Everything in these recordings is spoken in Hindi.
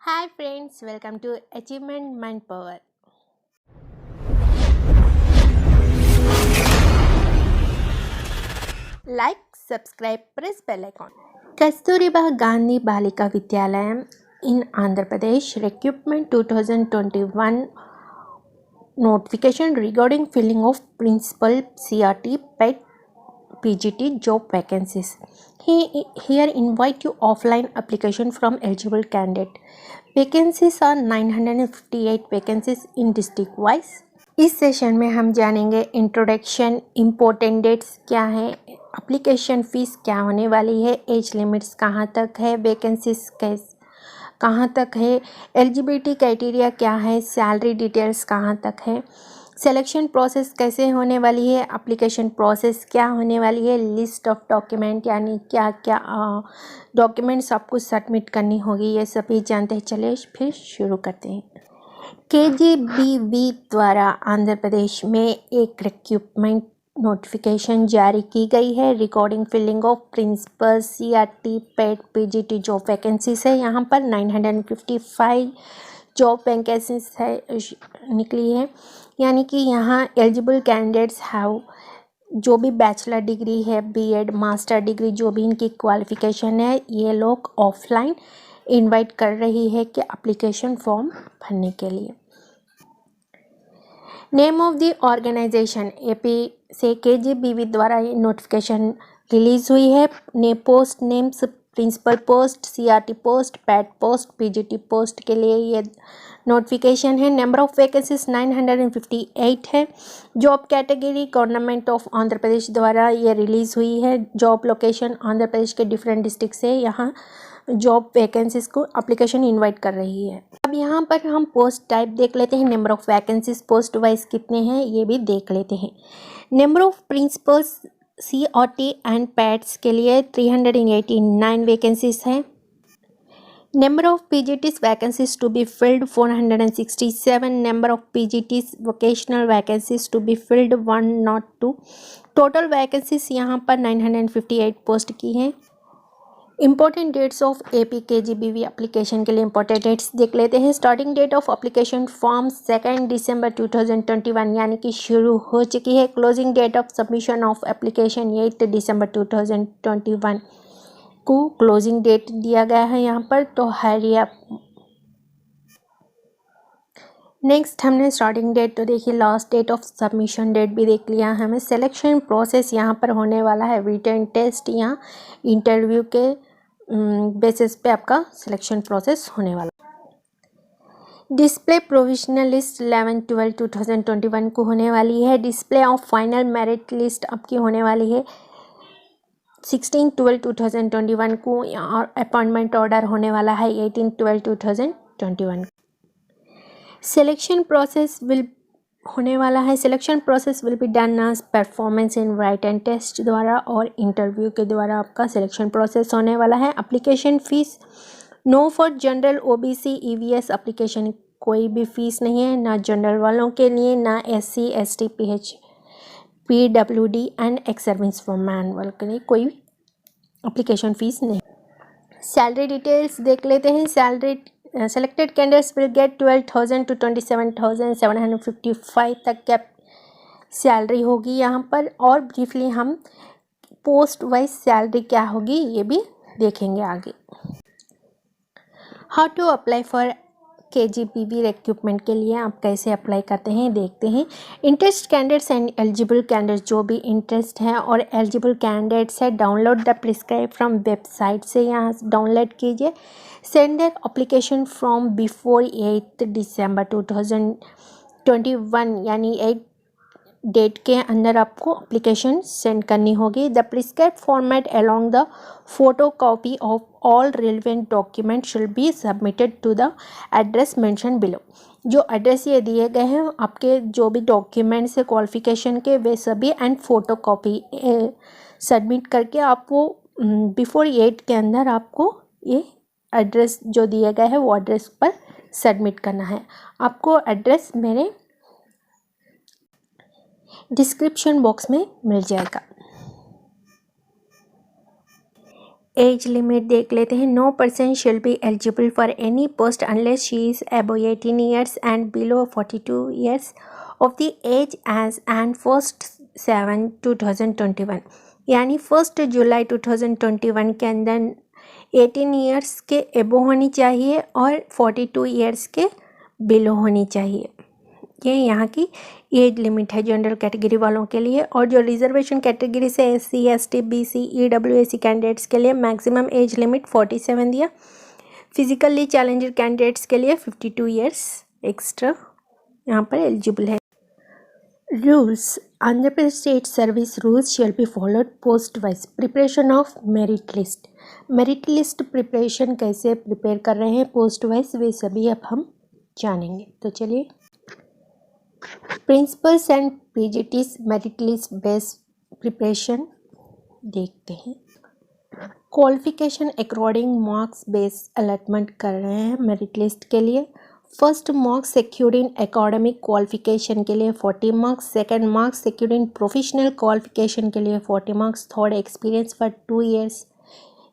Hi friends, welcome to Achievement Manpower. Like, subscribe, press bell icon. Kasturiba Gandhi Balika Vidyalayam in Andhra Pradesh Recruitment 2021 notification regarding filling of principal CRT PET PGT job vacancies. Here invite you offline application from eligible candidate. Vacancies are 958 vacancies in district wise. इस सेशन में हम जानेंगे इंट्रोडक्शन, इम्पोर्टेंट डेट्स क्या है, एप्लीकेशन फ़ीस क्या होने वाली है, एज लिमिट्स कहाँ तक है, वैकेंसीज कहाँ तक है, एलिजिबिलिटी क्राइटेरिया क्या है, सैलरी डिटेल्स कहाँ तक है, सिलेक्शन प्रोसेस कैसे होने वाली है, एप्लीकेशन प्रोसेस क्या होने वाली है, लिस्ट ऑफ डॉक्यूमेंट यानी क्या क्या डॉक्यूमेंट्स आपको सबमिट करनी होगी, ये सभी जानते चले फिर शुरू करते हैं। KGBV द्वारा आंध्र प्रदेश में एक रिक्रूटमेंट नोटिफिकेशन जारी की गई है recording filling of principal CRT PET PGT job vacancies है। यहाँ पर 955 जॉब वैकेंसीज है निकली है, यानी कि यहाँ एलिजिबल कैंडिडेट्स हैव जो भी बैचलर डिग्री है, BEd मास्टर डिग्री जो भी इनकी क्वालिफिकेशन है, ये लोग ऑफलाइन इनवाइट कर रही है कि एप्लीकेशन फॉर्म भरने के लिए। Name of the organisation AP से KGBV द्वारा ये नोटिफिकेशन रिलीज हुई है। ने post names principal post, CRT post, PET post, PGT post के लिए ये नोटिफिकेशन है। नंबर ऑफ वैकेंसीज 958 है। Job category government of Andhra Pradesh द्वारा ये रिलीज हुई है। जॉब लोकेशन आंध्र प्रदेश के डिफरेंट डिस्ट्रिक्ट से यहाँ जॉब वैकेंसीज को एप्लीकेशन इनवाइट कर रही है। अब यहाँ पर हम पोस्ट टाइप देख लेते हैं। Number of vacancies post wise कितने हैं ये भी देख लेते हैं। Number of principals CRT and PETs के लिए 389 वैकेंसीज है। Number of PGTs vacancies to be filled 467। Number of PGTs vocational vacancies to be filled 102। Total vacancies यहाँ पर 958 पोस्ट की हैं। Important dates of AP KGBV application के लिए इंपॉर्टेंट डेट्स देख लेते हैं। Starting date of application form 2 दिसंबर 2021 यानी कि शुरू हो चुकी है। Closing date of submission of application 8 दिसंबर 2021 को क्लोजिंग डेट दिया गया है यहाँ पर, तो हरी आप। नेक्स्ट हमने स्टार्टिंग डेट तो देखी, last date of submission date भी देख लिया हमें। सिलेक्शन प्रोसेस यहाँ पर होने वाला है रिटन टेस्ट या इंटरव्यू के बेसिस पे आपका सिलेक्शन प्रोसेस होने वाला। डिस्प्ले प्रोविजनल लिस्ट 11/12/2021 को होने वाली है। Display of final merit list आपकी होने वाली है 16/12/2021 को, और अपॉइंटमेंट ऑर्डर होने वाला है 18/12/2021। सिलेक्शन प्रोसेस विल होने वाला है। Selection process will be done as performance in written test द्वारा और इंटरव्यू के द्वारा आपका सिलेक्शन प्रोसेस होने वाला है। Application fees no for general OBC EVS application कोई भी फ़ीस नहीं है, ना जनरल वालों के लिए, ना SC ST PWD and ex service women वालों के लिए कोई एप्लीकेशन फ़ीस नहीं। सैलरी डिटेल्स देख लेते हैं। Salary selected candidates will get 12,000 to 27,755 तक क्या सैलरी होगी यहाँ पर, और ब्रीफली हम पोस्ट वाइज सैलरी क्या होगी ये भी देखेंगे आगे। How to apply for KGBV recruitment के लिए आप कैसे अप्लाई करते हैं देखते हैं। Interest candidates and eligible candidates जो भी इंटरेस्ट है और एलिजिबल कैंडिडेट्स है, download the prescribe from website से यहाँ डाउनलोड कीजिए। Send that application from before 8 दिसंबर 2021 यानी 8 डेट के अंदर आपको एप्लीकेशन सेंड करनी होगी। The prescribe format along the photocopy of all relevant document should be submitted to the address mention below. जो एड्रेस ये दिए गए हैं आपके जो भी डॉक्यूमेंट्स है क्वालिफिकेशन के वे सभी एंड फोटो कॉपी सबमिट करके आपको बिफोर 8 के अंदर आपको ये एड्रेस जो दिए गए हैं वो एड्रेस पर सबमिट करना है। आपको एड्रेस मेरे डिस्क्रिप्शन बॉक्स में मिल जाएगा। एज लिमिट देख लेते हैं. No person shall be eligible for any post unless she is above 18 years and below 42 years of the age age and 1/7/2021. यानी 1 जुलाई 2021 के अंदर 18 ईयर्स के एबो होनी चाहिए और 42 ईयर्स के बिलो होनी चाहिए. ये यहाँ की एज लिमिट है जनरल कैटेगरी वालों के लिए. और जो रिजर्वेशन कैटेगरी से SC ST BC EWAC candidates के लिए मैक्सिमम एज लिमिट 47 दिया. फिजिकली चैलेंजर कैंडिडेट्स के लिए 52 ईयर्स एक्स्ट्रा यहाँ पर एलिजिबल है. Rules. Andhra Pradesh state service rules shall be followed post wise. Preparation of merit list. Merit list preparation कैसे प्रिपेयर कर रहे हैं पोस्ट वाइज, वे सभी अब हम जानेंगे. तो चलिए. Principles and PGTs merit list based preparation देखते हैं. Qualification according marks based allotment कर रहे हैं मेरिट लिस्ट के लिए. फर्स्ट मार्क्स सेक्यूर्ड इन एकेडमिक क्वालिफिकेशन के लिए 40 marks. Second marks secured in professional qualification के लिए 40 marks. Third experience for 2 years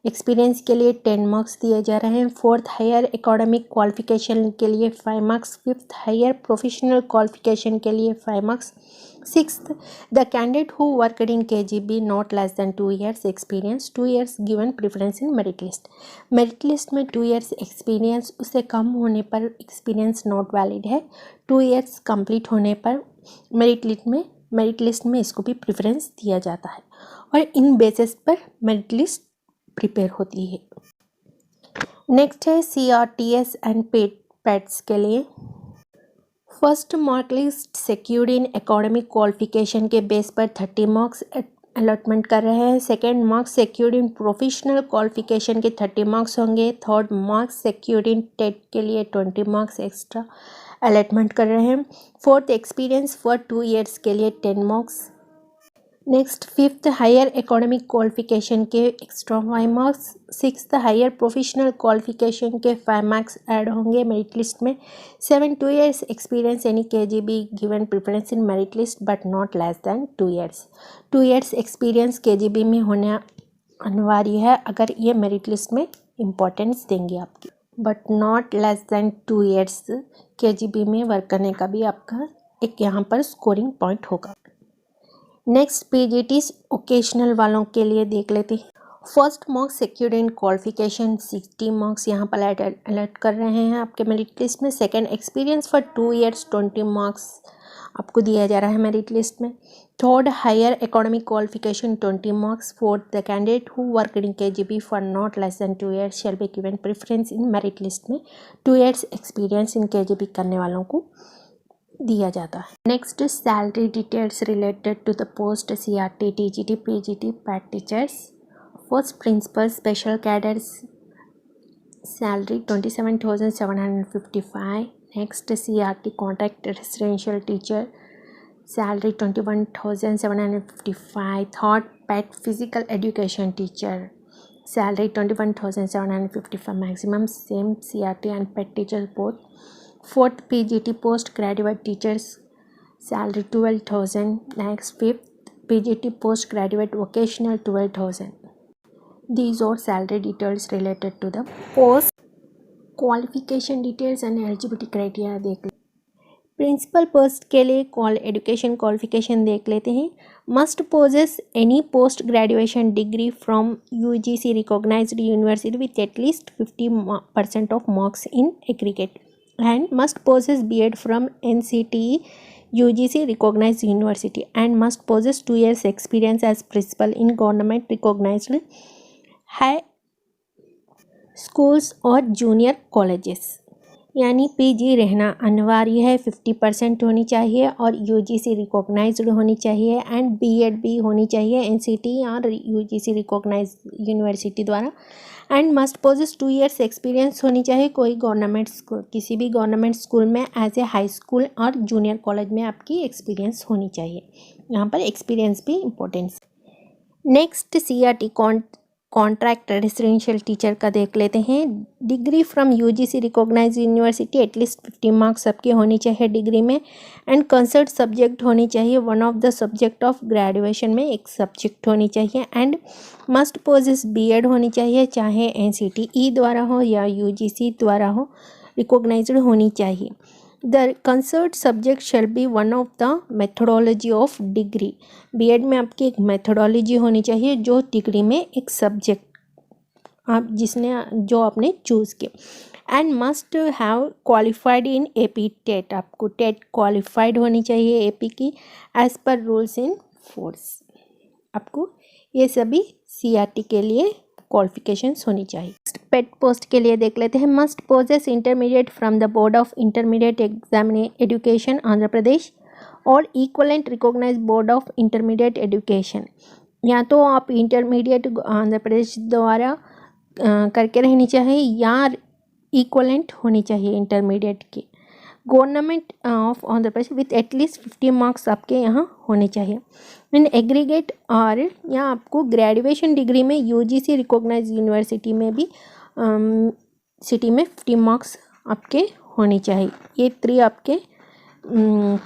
experience के लिए 10 मार्क्स दिए जा रहे हैं. फोर्थ हायर एकेडमिक क्वालिफिकेशन के लिए 5 marks. Fifth higher professional qualification के लिए 5 marks. Sixth the candidate who worked in KGB not less than 2 years experience 2 years given preference in merit list. Merit list में 2 ईयर्स एक्सपीरियंस उससे कम होने पर एक्सपीरियंस नॉट वैलिड है. 2 ईयर्स कंप्लीट होने पर मेरिट लिस्ट में इसको भी प्रेफरेंस दिया जाता है और इन बेसिस पर मेरिट लिस्ट प्रिपेयर होती है. नेक्स्ट है CRTS एंड पेट्स के लिए. फर्स्ट मार्क लिस्ट सेक्यूर्ड इन एकेडमिक क्वालिफिकेशन के बेस पर 30 मार्क्स अलॉटमेंट कर रहे हैं. Second marks secured in professional qualification के 30 मार्क्स होंगे. थर्ड मार्क्स सेक्यूर्ड इन टेट के लिए 20 मार्क्स एक्स्ट्रा अलॉटमेंट कर रहे हैं. फोर्थ एक्सपीरियंस फॉर 2 ईयर्स के लिए 10 marks. Next fifth higher academic qualification के extra 5 marks. Sixth higher professional qualification के 5 मार्क्स ऐड होंगे मेरिट लिस्ट में. 7 2 ईयर्स एक्सपीरियंस यानी KGB given preference in merit list but not less than 2 years. 2 years experience KGB में होना अनिवार्य है अगर ये मेरिट लिस्ट में इम्पोर्टेंस देंगे आपकी. But not less than 2 years KGB में वर्क करने का भी आपका एक यहाँ पर स्कोरिंग पॉइंट होगा. नेक्स्ट PGTs ओकेशनल वालों के लिए देख लेते हैं. First marks secured in qualification 60 marks यहाँ पर अलर्ट कर रहे हैं आपके मेरिट लिस्ट में. Second experience for 2 years 20 marks आपको दिया जा रहा है मेरिट लिस्ट में. Third higher academic qualification 20 marks. Fourth the candidate who work in KGB for not less than 2 years shall be given preference in merit list में. 2 ईयर्स एक्सपीरियंस इन KGB करने वालों को दिया जाता है. Next salary details related to the post CRT TGT PGT PAT teachers. First principal special cadres salary 27,755. Next CRT contract residential teacher salary 21,755. Third PAT physical education teacher salary 21,755. Maximum same CRT and PAT teachers both. Fourth PGT post graduate teachers salary 12,000. Next fifth PGT post graduate vocational 12,000. These are salary details related to the post. Qualification details and eligibility criteria देख लेते. प्रिंसिपल पोस्ट के लिए एजुकेशन क्वालिफिकेशन देख लेते हैं. Must possess any post graduation degree from UGC recognised university with at least 50% of marks in aggregate and must possess B.Ed from NCTE UGC recognized university and must possess 2 years experience as principal in government recognized high schools और junior colleges. यानी PG रहना अनिवार्य है. 50% होनी चाहिए और UGC रिकॉग्नाइज्ड होनी चाहिए एंड B.Ed भी होनी चाहिए NCTE और UGC रिकॉग्नाइज्ड यूनिवर्सिटी द्वारा. And must possess 2 years experience होनी चाहिए कोई गवर्नमेंट स्कूल किसी भी गवर्नमेंट स्कूल में एज ए हाई स्कूल और जूनियर कॉलेज में आपकी एक्सपीरियंस होनी चाहिए. यहाँ पर एक्सपीरियंस भी importance. Next CRT contract residential teacher का देख लेते हैं। Degree from UGC recognised university at least 50 marks सबके होनी चाहिए डिग्री में, एंड कंसर्ट सब्जेक्ट होनी चाहिए, one of the subject of graduation में एक सब्जेक्ट होनी चाहिए, एंड मस्ट पोजेस बीएड होनी चाहिए, चाहे एनसीटीई द्वारा हो या यूजीसी द्वारा हो, रिकॉग्नाइज्ड होनी चाहिए। The concerned subject shall be one of the methodology of degree. BEd में आपकी एक मेथोडोलॉजी होनी चाहिए जो डिग्री में एक सब्जेक्ट आप जो आपने चूज़ किया। And must have qualified in AP TET, आपको टेट क्वालिफाइड होनी चाहिए एपी की as per rules in force. आपको ये सभी सीआरटी के लिए क्वालिफिकेशंस होनी चाहिए। पेट पोस्ट के लिए देख लेते हैं। Must possess intermediate from the board of intermediate education Andhra Pradesh और equivalent recognised board of intermediate education. या तो आप इंटरमीडिएट आंध्र प्रदेश द्वारा करके रहनी चाहिए या इक्वलेंट होनी चाहिए इंटरमीडिएट की। Government of Andhra Pradesh with at least 50 marks आपके यहाँ होने चाहिए। इन एग्रीगेट और या आपको ग्रेजुएशन डिग्री में यूजीसी रिकॉग्नाइज यूनिवर्सिटी में भी सिटी में 50 मार्क्स आपके होने चाहिए। ये 3 आपके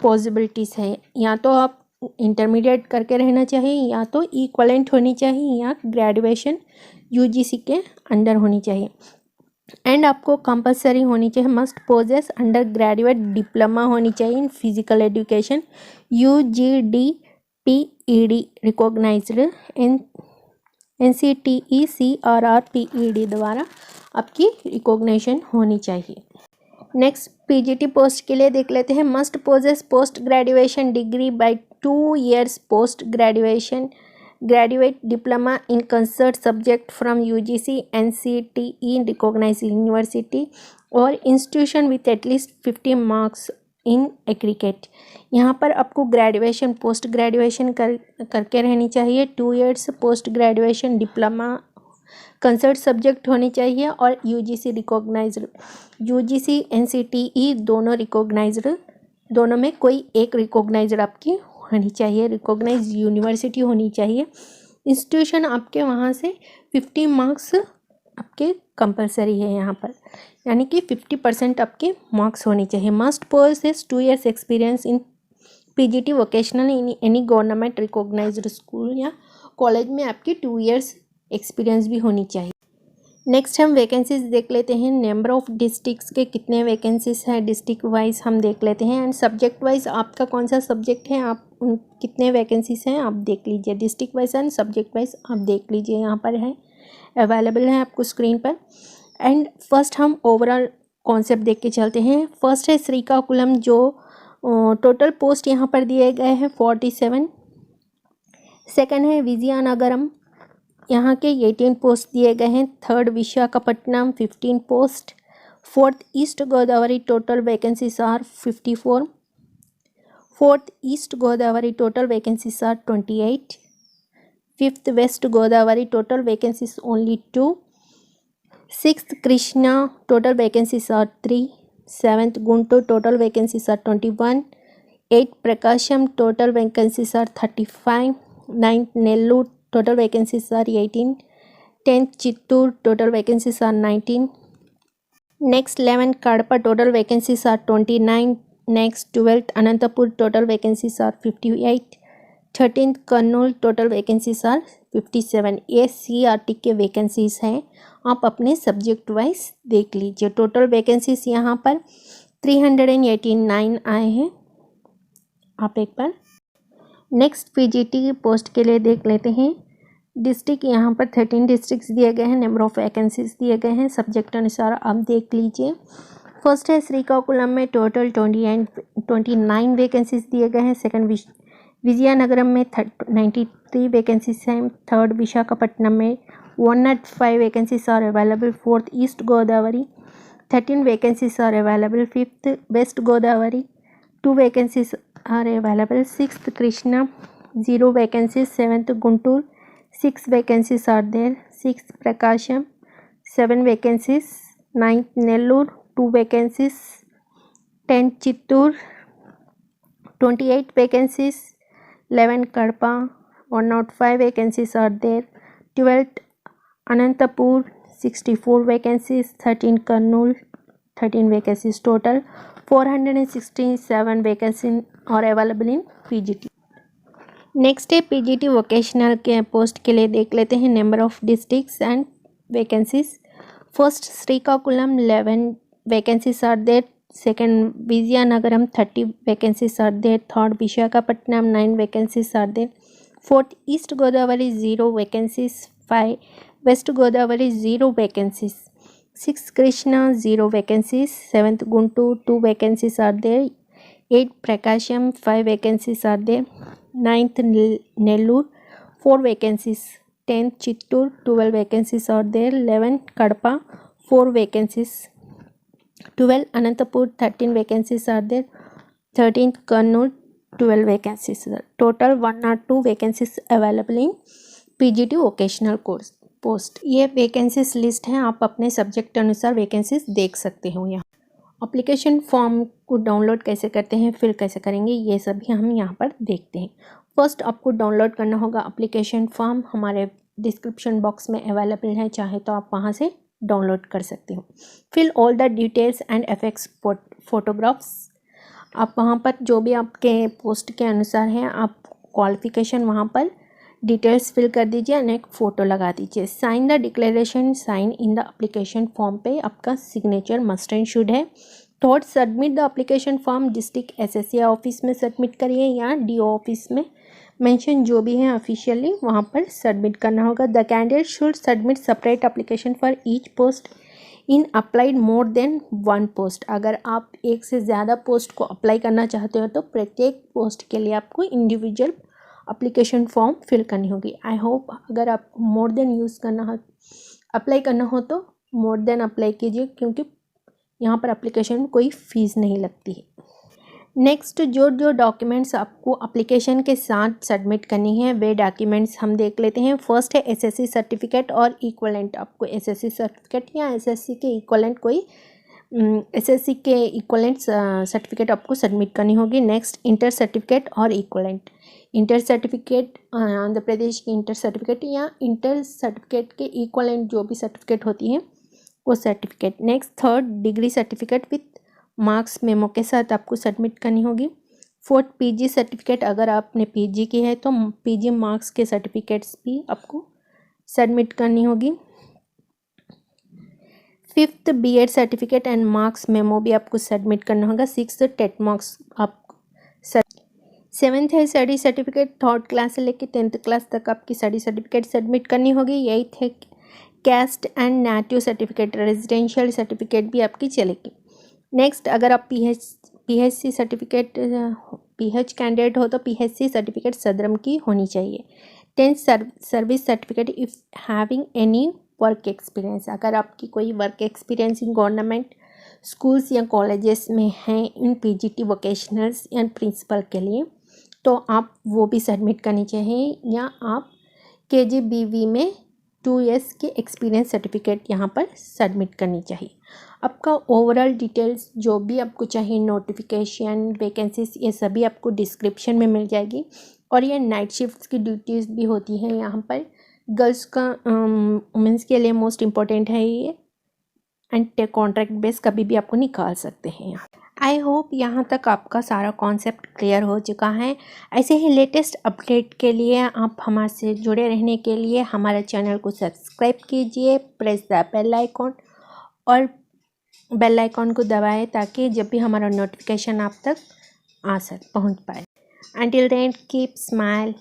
पॉसिबिलिटीज़ है। या तो आप इंटरमीडिएट करके रहना चाहिए, या तो इक्वलेंट होनी चाहिए, या ग्रेजुएशन यूजीसी के अंडर होनी चाहिए। एंड आपको कंपलसरी होनी चाहिए must possess undergraduate diploma होनी चाहिए in physical education UGD PED recognised NCTE CRR PED द्वारा आपकी रिकॉग्निशन होनी चाहिए। नेक्स्ट पीजीटी पोस्ट के लिए देख लेते हैं। Must possess post graduation degree by 2 years post graduation graduate diploma in concert subject from UGC NCTE recognized university or institution with at least 50 marks in aggregate। यहाँ पर आपको ग्रेजुएशन पोस्ट ग्रेजुएशन करके रहनी चाहिए। 2 years post graduation diploma concert subject होनी चाहिए और यूजीसी रिकॉग्नाइज्ड यूजीसी एनसीटीई दोनों रिकॉग्नाइज्ड, दोनों में कोई एक रिकॉग्नाइज्ड आपकी होनी चाहिए, रिकॉग्नाइज यूनिवर्सिटी होनी चाहिए। इंस्टीट्यूशन आपके वहाँ से 50 मार्क्स आपके कंपलसरी है यहाँ पर, यानी कि 50% आपके मार्क्स होने चाहिए। Must possess 2 years experience in PGT vocational in any government recognised school या कॉलेज में आपकी 2 years एक्सपीरियंस भी होनी चाहिए। नेक्स्ट हम वैकेंसीज देख लेते हैं। नंबर ऑफ डिस्ट्रिक्ट्स के कितने वैकेंसीज है डिस्ट्रिक्ट वाइज हम देख लेते हैं। एंड सब्जेक्ट वाइज आपका कौन सा सब्जेक्ट है, आप उन कितने वैकेंसीज हैं आप देख लीजिए। District wise and subject wise आप देख लीजिए, यहाँ पर है अवेलेबल है आपको स्क्रीन पर। एंड फर्स्ट हम ओवरऑल कॉन्सेप्ट देख के चलते हैं। फर्स्ट है श्रीकाकुलम, जो टोटल पोस्ट यहाँ पर दिए गए हैं 47। सेकेंड है विजयनगरम, यहाँ के 18 पोस्ट दिए गए हैं। Third Visakhapatnam 15 post. Fourth east Godavari, total vacancies are 54। Fourth east Godavari, total vacancies are 28। Fifth west Godavari, total vacancies only 2। Sixth Krishna, total vacancies are 3। Seventh Guntur, total vacancies are 21। Eighth Prakasam, total vacancies are 35। Ninth Nellore, total vacancies are 18. 10th Chittoor, total vacancies are 19. Next 11th Kadapa, total vacancies are 29. Next 12th Anantapur, total vacancies are 58. 13th Kurnool, total vacancies are 57. ये CRT के वैकेंसीज हैं, आप अपने सब्जेक्ट वाइज देख लीजिए। टोटल वैकेंसीज यहाँ पर 389 आए हैं, आप एक बार। नेक्स्ट पीजीटी पोस्ट के लिए देख लेते हैं। डिस्ट्रिक्ट यहाँ पर 13 डिस्ट्रिक्ट्स दिए गए हैं, नंबर ऑफ वैकेंसीज दिए गए हैं, सब्जेक्ट अनुसार आप देख लीजिए। फर्स्ट है श्रीकाकुलम में टोटल 29 वैकेंसीज दिए गए हैं। सेकंड विजयनगरम में 93 वैकेंसीज हैं। थर्ड विशाखापट्टनम में 105 vacancies are available. Fourth east Godavari 13 vacancies are available. Fifth west Godavari 2 vacancies are available. Sixth Krishna 0 vacancies. Seventh Guntur 6 vacancies are there. Sixth Prakasham 7 vacancies. Ninth Nellore 2 vacancies. 10th Chittoor 28 vacancies. 11th Kadapa 105 vacancies are there. 12th Anantapur 64 vacancies, 13 Kurnool 13 vacancies total, 467 vacancies are available in PGT. Next है पीजीटी वोकेशनल के पोस्ट के लिए देख लेते हैं number of districts and vacancies. First Srikakulam 11 vacancies are there. Second Vizianagaram 30 vacancies are there. Third Visakhapatnam 9 vacancies are there. Fourth east Godavari 0 vacancies. 5 west Godavari 0 vacancies. 6 Krishna 0 vacancies. 7th Guntur 2 vacancies are there. 8 Prakasam 5 vacancies are there. 9th Nellore 4 vacancies. 10th Chittoor 12 vacancies are there. 11th Kadapa 4 vacancies. 12 Anantapur 13 vacancies are there. 13th Kurnool 12 vacancies. Total 102 vacancies available in PGT vocational course post. ये वैकेंसीज लिस्ट है, आप अपने सब्जेक्ट अनुसार वैकेंसीज देख सकते हो. यहाँ अप्लीकेशन फॉर्म को डाउनलोड कैसे करते हैं, फिल कैसे करेंगे, ये सभी हम यहाँ पर देखते हैं. फर्स्ट आपको डाउनलोड करना होगा एप्लीकेशन फॉर्म. हमारे डिस्क्रिप्शन बॉक्स में अवेलेबल है, चाहे तो आप वहाँ से डाउनलोड कर सकते हो. Fill all the details and affix photographs. आप वहाँ पर जो भी आपके पोस्ट के अनुसार है, आप क्वालिफिकेशन वहाँ पर डिटेल्स फिल कर दीजिए और एक फ़ोटो लगा दीजिए. Sign the declaration. Sign in the application form पे आपका सिग्नेचर मस्ट एंड शुड है. Third submit the application form district SSC office में सबमिट करिए या डीओ ऑफिस में मेंशन जो भी है ऑफिशियली वहाँ पर सबमिट करना होगा. The candidate should submit separate application for each post in applied more than 1 post. अगर आप एक से ज़्यादा पोस्ट को अप्लाई करना चाहते हो तो प्रत्येक पोस्ट के लिए आपको इंडिविजुअल एप्लीकेशन फॉर्म फिल करनी होगी. आई होप अगर आप मोर देन अप्लाई करना हो तो मोर देन अप्लाई कीजिए, क्योंकि यहाँ पर एप्लीकेशन में कोई फ़ीस नहीं लगती है. नेक्स्ट जो डॉक्यूमेंट्स आपको एप्लीकेशन के साथ सबमिट करनी है वे डॉक्यूमेंट्स हम देख लेते हैं. फर्स्ट है एसएससी सर्टिफिकेट और इक्वलेंट. आपको एसएससी सर्टिफिकेट या एसएससी के इक्वलेंट कोई एसएससी के इक्वलेंट सर्टिफिकेट आपको सबमिट करनी होगी. नेक्स्ट इंटर सर्टिफिकेट और equivalent. Inter certificate Andhra Pradesh की इंटर सर्टिफिकेट या इंटर सर्टिफिकेट के इक्वलेंट जो भी सर्टिफिकेट होती है वो certificate. Next third degree certificate with marks memo के साथ आपको सबमिट करनी होगी. Fourth PG certificate. अगर आपने पीजी की है तो पीजी मार्क्स के सर्टिफिकेट्स भी आपको सबमिट करनी होगी. Fifth BEd certificate and marks memo भी आपको सबमिट करना होगा. सिक्स्थ टेट मार्क्स आपको. सेवन्थ है स्टडी सर्टिफिकेट. थर्ड क्लास से लेकर 10th क्लास तक आपकी स्टडी सर्टिफिकेट सबमिट करनी होगी. 8th है caste and native certificate. Residential certificate भी आपकी चलेगी. नेक्स्ट अगर आप पीएचसी सर्टिफिकेट पीएच कैंडिडेट हो तो पीएचसी सर्टिफिकेट सदरम की होनी चाहिए. 10th service certificate if having any work experience. अगर आपकी कोई work experience in government schools या कॉलेजेस में हैं इन पीजीटी वोकेशनल्स या प्रिंसिपल के लिए तो आप वो भी सबमिट करनी चाहिए. या आप केजीबीवी में 2 years के एक्सपीरियंस सर्टिफिकेट यहाँ पर सबमिट करनी चाहिए. आपका ओवरऑल डिटेल्स जो भी आपको चाहिए, नोटिफिकेशन, वैकेंसीज, ये सभी आपको डिस्क्रिप्शन में मिल जाएगी. और ये नाइट शिफ्ट्स की ड्यूटीज़ भी होती हैं यहाँ पर. गर्ल्स का वुमेंस के लिए मोस्ट इम्पॉर्टेंट है ये. एंड कॉन्ट्रैक्ट बेस कभी भी आपको निकाल सकते हैं यहाँ. आई होप यहाँ तक आपका सारा कॉन्सेप्ट क्लियर हो चुका है. ऐसे ही लेटेस्ट अपडेट के लिए आप हमारे से जुड़े रहने के लिए हमारे चैनल को सब्सक्राइब कीजिए. प्रेस द बेल आइकॉन और बेल आइकॉन को दबाएं ताकि जब भी हमारा नोटिफिकेशन आप तक पहुँच पाए. Until then, keep smile.